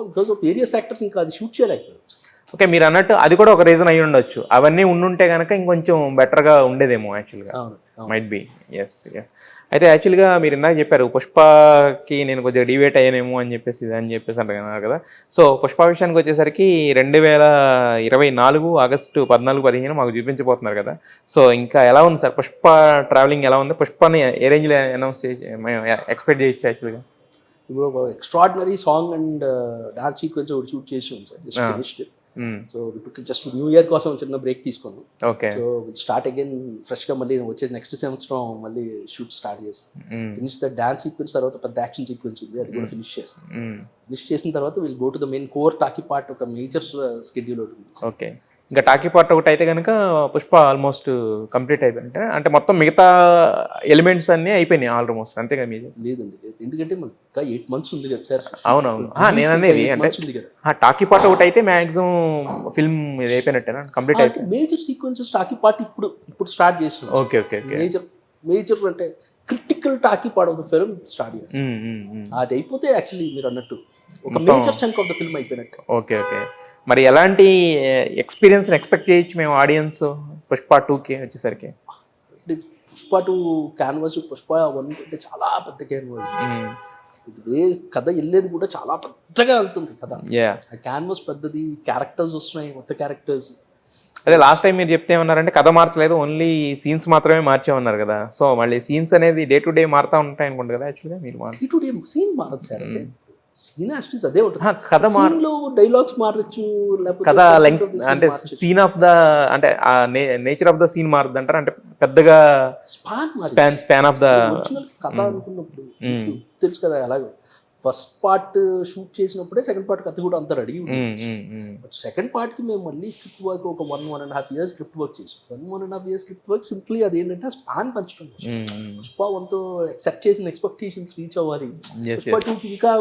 Speaker 2: because of various factors ఇంకా అది షూట్ చేయలేకపోవచ్చు.
Speaker 1: ఓకే, మీరు అన్నట్టు అది కూడా ఒక రీజన్ అయ్యి ఉండొచ్చు, అవన్నీ ఉండుంటే కనుక ఇంకొంచెం బెటర్గా ఉండేదేమో యాక్చువల్గా, మైట్ బి. ఎస్. అయితే యాక్చువల్గా మీరు ఇందాక చెప్పారు పుష్పకి నేను కొద్దిగా డివేట్ అయ్యానేమో అని చెప్పేసి అంటున్నారు కదా. సో పుష్ప విషయానికి వచ్చేసరికి 2024 ఆగస్టు 14-15 మాకు చూపించబోతున్నారు కదా. సో ఇంకా ఎలా ఉంది సార్ పుష్ప ట్రావెలింగ్, ఎలా ఉంది? పుష్పని ఏ రేంజ్లో అనౌన్స్ ఎక్స్పెక్ట్ చేయొచ్చు యాక్చువల్గా?
Speaker 2: ఇప్పుడు ఒక extraordinary song and dance sequence ఒకటి షూట్ చేసి ఉంది సార్, జస్ట్ ఫినిష్డ్. సో ఇప్పుడు జస్ట్ న్యూ ఇయర్ కోసం చిన్న బ్రేక్ తీసుకున్నాం. సో స్టార్ట్ అగైన్ ఫ్రెష్గా మళ్ళీ వచ్చేసి నెక్స్ట్ సంవత్సరం మళ్ళీ షూట్ స్టార్ట్ చేస్తాం. ఫినిష్ ద డాన్స్ సీక్వెన్స్ తర్వాత పెద్ద యాక్షన్ సీక్వెన్స్ ఉంది, అది కూడా ఫినిష్ చేస్తాం. ఫినిష్ చేసిన తర్వాత will go to the main core talkie part, ఒక మేజర్ స్కెడ్యూల్ ఉంటుంది.
Speaker 1: ఓకే, ఇంకా టాకీ పార్ట్ ఒకటి అయితే కనుక పుష్ప ఆల్మోస్ట్ కంప్లీట్ అయిపోయింది, అంటే మొత్తం మిగతా ఎలిమెంట్స్ అన్నీ అయిపోయినాయి ఆల్మోస్ట్, అంతేగా మీరు?
Speaker 2: లేదండి, ఎందుకంటే మనకి ఇంకా 8 months ఉంది కదా సార్.
Speaker 1: అవునవును, నేను అనేది అంటే టాకీ పార్ట్ ఒకటి అయితే మ్యాక్సిమం ఫిల్మ్ ఇది అయిపోయినట్టేనా, కంప్లీట్ అయిపోయింది.
Speaker 2: మేజర్ సీక్వెన్సెస్ టాకీ పార్ట్ ఇప్పుడు స్టార్ట్ చేస్తున్నాం.
Speaker 1: ఓకే,
Speaker 2: మేజర్ మేజర్ అంటే critical talkie part of the film start చేస్తాం. అది అయిపోతే యాక్చువల్లీ మీరు అన్నట్టు ఒక major chunk of the film అయిపోయినట్టు.
Speaker 1: Okay okay. మరి ఎలాంటి ఎక్స్పీరియన్స్ ఎక్స్పెక్ట్ చేయొచ్చు మేము ఆడియన్స్ పుష్ప 2కి వచ్చేసరికి?
Speaker 2: అంటే పుష్ప 2 క్యాన్వాస్ పుష్ప 1 అంటే చాలా పెద్ద క్యాన్వాస్. ఇది కథ వెళ్ళేది కూడా చాలా పెద్దగా వెళ్తుంది కథ. ఆ క్యాన్వాస్ పెద్దది, క్యారెక్టర్స్ వస్తున్నాయి, కొత్త క్యారెక్టర్స్.
Speaker 1: అదే లాస్ట్ టైం మీరు చెప్తే ఏమన్నారంటే కథ మార్చలేదు, ఓన్లీ సీన్స్ మాత్రమే మార్చామన్నారు కదా. సో మళ్ళీ సీన్స్ అనేది డే టు డే మారుతూ ఉంటాయి అనుకోండి కదా. యాక్చువల్గా మీరు
Speaker 2: డే టు డే సీన్ మారచ్చు, సీన్ యాక్చువల్లీ అదే ఉంటుంది.
Speaker 1: కథ
Speaker 2: లో డైలాగ్స్ మారచ్చు, లేకపోతే
Speaker 1: కథ లెంగ్త్ అంటే సీన్ ఆఫ్ ద అంటే నేచర్ ఆఫ్ ద సీన్ మారుద్ది అంటారు. అంటే పెద్దగా స్పాన్ ఆఫ్ ద
Speaker 2: కథ అనుకున్నప్పుడు తెలుసు కదా. అలాగే ఫస్ట్ పార్ట్ షూట్ చేసినప్పుడే సెకండ్ పార్ట్ కథ కూడా అంత రెడీ ఉంది. సెకండ్ పార్ట్ కి మేము మళ్ళీ స్క్రిప్ట్ వర్క్ ఒక 1.5 years స్క్రిప్ట్ వర్క్ చేసాం. 1.5 years స్క్రిప్ట్ వర్క్ సింప్లీ అది ఏంటంటే స్పాన్ పంచడం. పుష్ప 1తో సెట్ చేసిన ఎక్స్పెక్టేషన్స్ రీచ్ అవ్వాలి, పుష్ప 2కి ఇంకా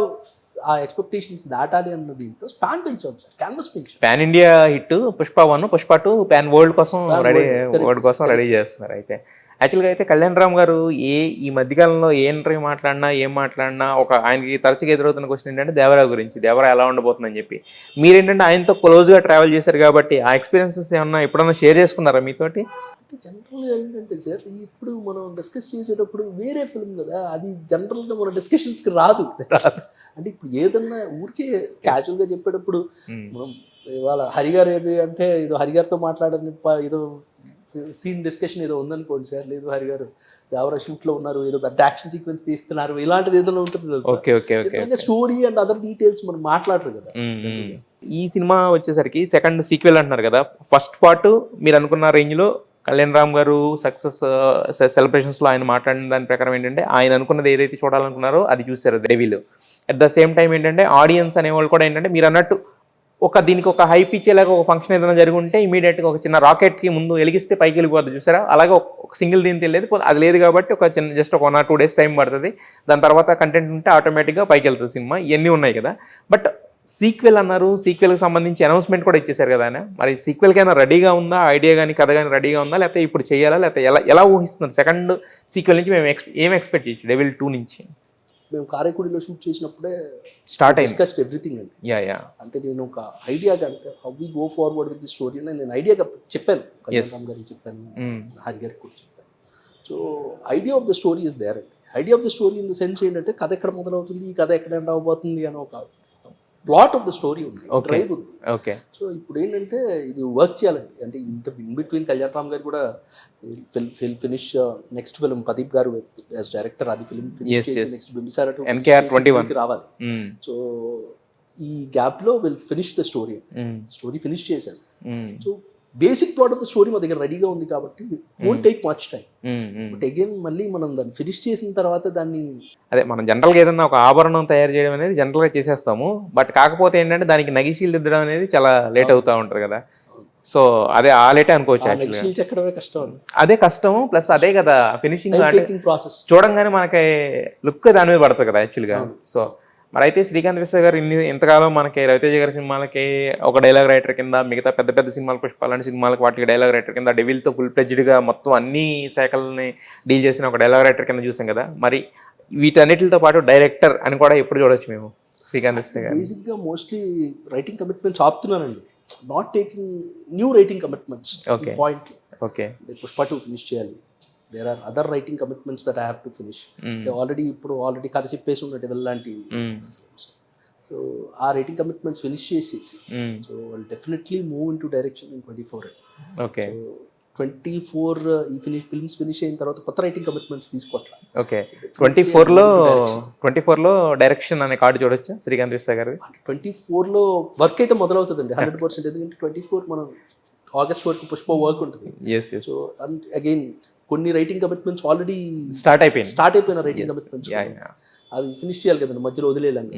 Speaker 2: ఆ ఎక్స్పెక్టేషన్స్ దాటాలి అన్న దీంతో స్పాన్ పెంచాం సార్, క్యాన్వస్ పెంచాం.
Speaker 1: Pan India hit Pushpa 1, Pushpa 2 pan world కోసం రెడీ చేస్తున్నారు. అయితే యాక్చువల్గా అయితే కళ్యాణ్ రామ్ గారు ఈ మధ్యకాలంలో ఏ ఇంటర్వ్యూ మాట్లాడినా ఏం మాట్లాడినా ఒక ఆయనకి తరచుగా ఎదురవుతున్న క్వశ్చన్ ఏంటంటే దేవరా గురించి, దేవరా ఎలా ఉండబోతుందని చెప్పి. మీరేంటంటే ఆయనతో క్లోజ్గా ట్రావెల్ చేశారు కాబట్టి ఆ ఎక్స్పీరియన్సెస్ ఏమన్నా ఎప్పుడన్నా షేర్ చేసుకున్నారా మీతోటి?
Speaker 2: అంటే జనరల్గా ఏంటంటే సార్, ఇప్పుడు మనం డిస్కస్ చేసేటప్పుడు వేరే ఫిల్మ్ కదా, అది జనరల్గా మన డిస్కషన్స్కి రాదు. అంటే ఇప్పుడు ఏదన్నా ఊరికే క్యాజువల్గా చెప్పేటప్పుడు మనం ఇవాళ హరిగారు ఏది అంటే ఏదో హరిగారితో మాట్లాడని ఏదో సీన్ డిస్కషన్ ఏదో ఉందనుకోండి సార్, లేదు హరిగారు ఎవరో షూట్లో ఉన్నారు, ఏదో పెద్ద యాక్షన్ సీక్వెన్స్ తీస్తున్నారు, ఇలాంటిది ఏదైనా ఉంటుంది. స్టోరీ అండ్ అదర్ డీటెయిల్స్ మనం మాట్లాడరు కదా.
Speaker 1: ఈ సినిమా వచ్చేసరికి సెకండ్ సీక్వెల్ అంటున్నారు కదా. ఫస్ట్ పార్ట్ మీరు అనుకున్న రేంజ్లో కళ్యాణ్ రామ్ గారు సక్సెస్ సెలబ్రేషన్స్లో ఆయన మాట్లాడిన దాని ప్రకారం ఏంటంటే ఆయన అనుకున్నది ఏదైతే చూడాలనుకున్నారో అది చూశారు devil. At the same time ఏంటంటే ఆడియన్స్ అనేవాళ్ళు కూడా ఏంటంటే మీరు అన్నట్టు దీనికి ఒక హైప్ ఇచ్చేలాగా ఒక ఫంక్షన్ ఏదైనా జరుగుంటే ఇమీడియట్గా ఒక చిన్న రాకెట్కి ముందు వెలిగిస్తే పైకి వెళ్ళిపోద్ది చూసారా, అలాగే ఒక సింగిల్ దీని తెలియదు, అది లేదు కాబట్టి ఒక చిన్న జస్ట్ ఒక 1 or 2 days టైం పడుతుంది. దాని తర్వాత కంటెంట్ ఉంటే ఆటోమేటిక్గా పైకి వెళ్తుంది సినిమా. ఇవన్నీ ఉన్నాయి కదా. బట్ సీక్వెల్ అన్నారు, సీక్వెల్కి సంబంధించి అనౌన్స్మెంట్ కూడా ఇచ్చేసారు కదా ఆయన. మరి సీక్వెల్కైనా రెడీగా ఉందా, ఐడియా కానీ కథ కానీ రెడీగా ఉందా, లేకపోతే ఇప్పుడు చేయాలా, లేకపోతే ఎలా ఊహిస్తున్నారు? సెకండ్ సీక్వెల్ నుంచి మేము ఏం ఎక్స్పెక్ట్ చేయొచ్చు డెవిల్ 2 నుంచి?
Speaker 2: మేము కారైకుడిలో షూట్ చేసినప్పుడే
Speaker 1: స్టార్ట్ అయింది
Speaker 2: డిస్కస్డ్ ఎవ్రీథింగ్ అండి. అంటే నేను ఒక ఐడియా అంటే how we go forward with the story అని నేను ఐడియా చెప్పాను, కళ్యాణ్ రామ్ గారికి చెప్పాను, హరి గారికి కూడా చెప్పాను. So idea of the story is there అండి. Idea of the story in the sense ఏంటంటే కథ ఎక్కడ మొదలవుతుంది, ఈ కథ ఎక్కడ ఎండ్ అవబోతుంది అని ఒక ప్లాట్ ఆఫ్ ద స్టోరీ ఉంది, డ్రైవ్ ఉంది. సో ఇప్పుడు ఏంటంటే ఇది వర్క్ చేయాలండి. అంటే ఇంత ఇన్ బిట్వీన్ కళ్యాణ్ రామ్ గారు కూడా finish next film Pradeep garu as director అది ఫిల్మ్ ఫినిష్ చేసి నెక్స్ట్ బింబిసారా రావాలి. సో ఈ గ్యాప్ లో will finish the story finish చేసేస్తాం. So basic plot of the story మా దగ్గర రెడీగా ఉంది కాబట్టి won't take much time. But again మళ్ళీ మనం దాన్ని ఫినిష్ చేసిన తర్వాత దాన్ని
Speaker 1: అదే మనం జనరల్గా ఏదన్నా ఒక ఆభరణం తయారు చేయడం అనేది జనరల్గా చేసేస్తాము. బట్ కాకపోతే ఏంటంటే దానికి నగిషీలు దిద్దడం అనేది చాలా లేట్ అవుతూ ఉంటారు కదా. సో అదే ఆ లేటే అనుకోవచ్చు.
Speaker 2: చెక్కడమే కష్టం,
Speaker 1: అదే కష్టం. ప్లస్ అదే కదా ఫినిషింగ్
Speaker 2: ప్రాసెస్
Speaker 1: చూడంగానే మనకి లుక్ దాని మీద పడుతుంది కదా యాక్చువల్గా. సో మరి అయితే శ్రీకాంత్ విశ్వ గారు ఇంతకాలం మనకి రవితేజ గారి సినిమాలకి ఒక డైలాగ్ రైటర్ కింద, మిగతా పెద్ద పెద్ద సినిమాలు పుష్ప లాంటి సినిమాలకు వాటికి డైలాగ్ రైటర్ కింద, డెవిల్తో ఫుల్ ప్లెడ్జ్డ్గా మొత్తం అన్ని శాఖలని డీల్ చేసిన ఒక డైలాగ్ రైటర్ కింద చూసాం కదా. మరి వీటన్నిటితో పాటు డైరెక్టర్ అని కూడా ఎప్పుడు చూడొచ్చు మేము శ్రీకాంత్ విశ్వ గారు?
Speaker 2: బేసిక్గా మోస్ట్లీ రైటింగ్ కమిట్మెంట్స్ ఆపుతున్నానండి, not taking new writing commitments. Point Pushpa 2 finish చేయాలి, there are other writing commitments that I have to finish. Already కథ చెప్పేసి ఉన్న డెవల్ లాంటి films. So ఆ రైటింగ్ కమిట్మెంట్స్ ఫినిష్ చేసేసి so I'll definitely move into direction in 24.
Speaker 1: Okay.
Speaker 2: So 24 ఈ films finish అయిన తర్వాత కొత్త రైటింగ్ కమిట్మెంట్స్ తీసుకోవట్లా.
Speaker 1: ఓకే. 24లో డైరెక్షన్ అనే కార్డు చూడొచ్చా శ్రీకాంత్ విశ్వ గారు?
Speaker 2: 24లో వర్క్ అయితే మొదలవుతుందండి 100%. ఎందుకంటే 24 మనం ఆగస్ట్ వరకు పుష్ప వర్క్ ఉంటుంది. సో అండ్ అగైన్ కొన్ని రైటింగ్ కమిట్మెంట్స్ ఆల్రెడీ స్టార్ట్ అయిపోయిన రైటింగ్ కమిట్మెంట్స్ అవి ఫినిష్ చేయాలి కదండి, మధ్యలో వదిలేయాలి.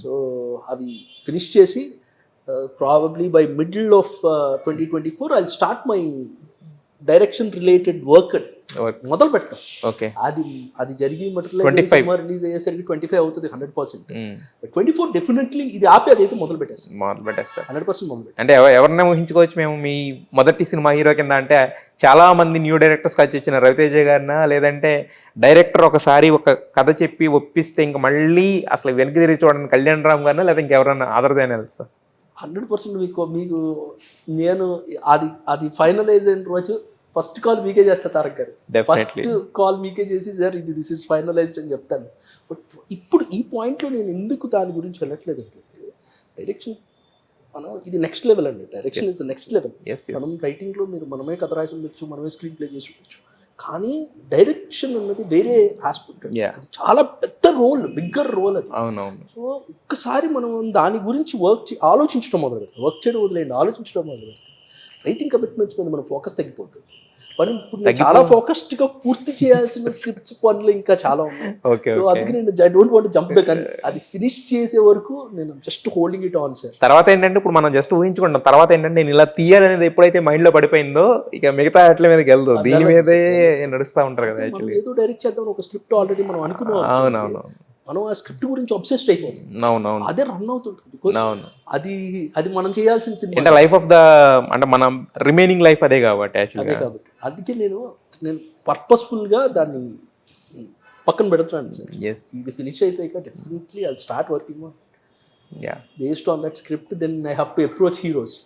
Speaker 2: సో అవి ఫినిష్ చేసి probably by middle of 2024 I start my direction related work మొదలు పెడతాం.
Speaker 1: ఓకే.
Speaker 2: అది జరిగి సినిమా రిలీజ్ అయ్యేసరికి 25 అవుతుంది 100%. 24 డెఫినెట్లీ ఇది ఆపి అదైతే మొదలు పెట్టేస్తారు 100% మొదలు పెట్టారు.
Speaker 1: అంటే ఎవరినైనా ఊహించుకోవచ్చు మేము మీ మొదటి సినిమా హీరో కింద అంటే చాలా మంది న్యూ డైరెక్టర్స్ కలిసి వచ్చిన రవితేజ గారినా, లేదంటే డైరెక్టర్ ఒకసారి ఒక కథ చెప్పి ఒప్పిస్తే ఇంక మళ్ళీ అసలు వెనక్కి తిరిగి చూడండి కళ్యాణ్ రామ్ గారినా లేదా ఇంకెవరన్నా ఆదరదైనా సార్?
Speaker 2: 100% మీకు నేను అది ఫైనలైజ్ అయిన రోజు ఫస్ట్ కాల్ మీకే చేస్తా తారక్ గారు. ఫస్ట్ కాల్ మీకే చేసి సార్ ఇది దిస్ ఇస్ ఫైనలైజ్డ్ అని చెప్తాను. బట్ ఇప్పుడు ఈ పాయింట్లో నేను ఎందుకు దాని గురించి వెళ్ళట్లేదు అంటే డైరెక్షన్ ఇది నెక్స్ట్ లెవెల్ అండి. Direction is the next level. మనం రైటింగ్లో మనమే కథ రాసి ఉండొచ్చు, మనమే స్క్రీన్ ప్లే చేసి ఉండొచ్చు, కానీ డైరెక్షన్ అన్నది వేరే ఆస్పెక్ట్. అది చాలా పెద్ద రోల్, బిగ్గర్ రోల్ అది. సో ఒక్కసారి మనం దాని గురించి ఆలోచించడం మొదలు పెడతాం. వర్క్ చేయడం వదిలేండి, ఆలోచించడం మొదలు పెడతాం. రైటింగ్ కమిట్మెంట్స్ మీద మన ఫోకస్ తగ్గిపోతుంది. మరి ఇప్పుడు చాలా ఫోకస్డ్ గా పూర్తి చేయాల్సిన స్క్రిప్ట్స్ పనులు ఇంకా చాలా ఉన్నాయి. అందుకే నేను I don't want jump the gun. అది ఫినిష్ చేసే వరకు నేను just holding it on sir.
Speaker 1: తర్వాత ఏంటంటే ఇప్పుడు మనం జస్ట్ ఊహించుకుంటాం. తర్వాత ఏంటంటే నేను ఇలా తీయాలనేది ఎప్పుడైతే మైండ్ లో పడిపోయిందో ఇక మిగతా అట్ల మీదకి వెళ్దు, దీని మీదే నడుస్తూ ఉంటారు కదా.
Speaker 2: యాక్చువల్లీ ఏదో డైరెక్ట్ చేద్దాం ఒక స్క్రిప్ట్ ఆల్రెడీ మనం అనుకున్నాం.
Speaker 1: అవునవును.
Speaker 2: మనం ఆ స్క్రిప్ట్ గురించి అబ్సెస్డ్ అయిపోతుంది. అదే రన్ అవుతుంటుంది. బికాజ్ అది మనం చేయాల్సిన సినిమా
Speaker 1: అంటే లైఫ్ ఆఫ్ ద అంటే మనం రిమైనింగ్ లైఫ్ అదే కాబట్టి
Speaker 2: అదే కాబట్టి అందుకే నేను పర్పస్ఫుల్ గా దాన్ని పక్కన పెడుతున్నాను సార్. ఇది ఫినిష్ అయిపోయాక definitely I start working based on that script. Then I have to approach heroes.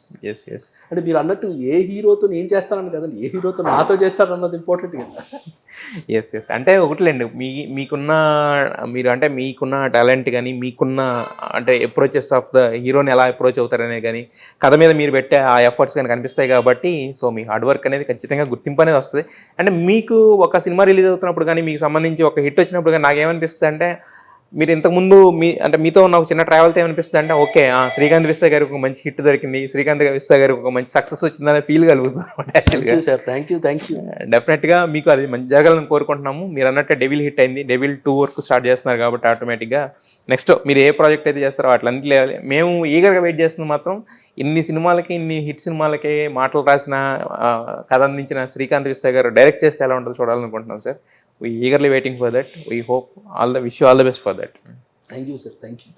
Speaker 2: అంటే మీరు అన్నట్టు ఏ హీరోతో నేను చేస్తానని కదండి, ఏ హీరోతో నాతో చేస్తారన్నది ఇంపార్టెంట్ కదా.
Speaker 1: ఎస్ అంటే ఒకటిలేండి, మీకున్న టాలెంట్ కానీ మీకున్న అంటే అప్రోచెస్ ఆఫ్ ద హీరోని ఎలా అప్రోచ్ అవుతారనే కానీ కథ మీద మీరు పెట్టే ఆ ఎఫర్ట్స్ కానీ కనిపిస్తాయి కాబట్టి సో మీ హార్డ్ వర్క్ అనేది ఖచ్చితంగా గుర్తింపు అనేది వస్తుంది. అంటే మీకు ఒక సినిమా రిలీజ్ అవుతున్నప్పుడు కానీ మీకు సంబంధించి ఒక హిట్ వచ్చినప్పుడు కానీ నాకేమనిపిస్తుంది అంటే మీరు ఇంతకుముందు మీతో ఉన్న ఒక చిన్న ట్రావెల్తో ఏమనిపిస్తుంది అంటే ఓకే శ్రీకాంత్ విశ్వ గారికి ఒక మంచి హిట్ దొరికింది, శ్రీకాంత్ విశ్వ గారికి ఒక మంచి సక్సెస్ వచ్చిందనే ఫీల్ కలుగుతుంది యాక్చువల్గా.
Speaker 2: Thank you.
Speaker 1: డెఫినెట్గా మీకు అది మంచి జరగాలని కోరుకుంటున్నాము. మీరు అన్నట్టే డెవిల్ హిట్ అయింది, డెవిల్ 2 వరకు స్టార్ట్ చేస్తున్నారు కాబట్టి ఆటోమేటిక్గా నెక్స్ట్ మీరు ఏ ప్రాజెక్ట్ అయితే చేస్తారో అట్లన్నీ లేవాలి. మేము ఈగర్గా వెయిట్ చేస్తుంది మాత్రం ఇన్ని సినిమాలకి, ఇన్ని హిట్ సినిమాలకి మాటలు రాసిన కథ అందించిన శ్రీకాంత్ విశ్వ గారు డైరెక్ట్ చేస్తే ఎలా ఉంటుందో చూడాలనుకుంటున్నాం sir. We eagerly waiting for that. We hope wish you all the best for that.
Speaker 2: Thank you, sir. Thank you.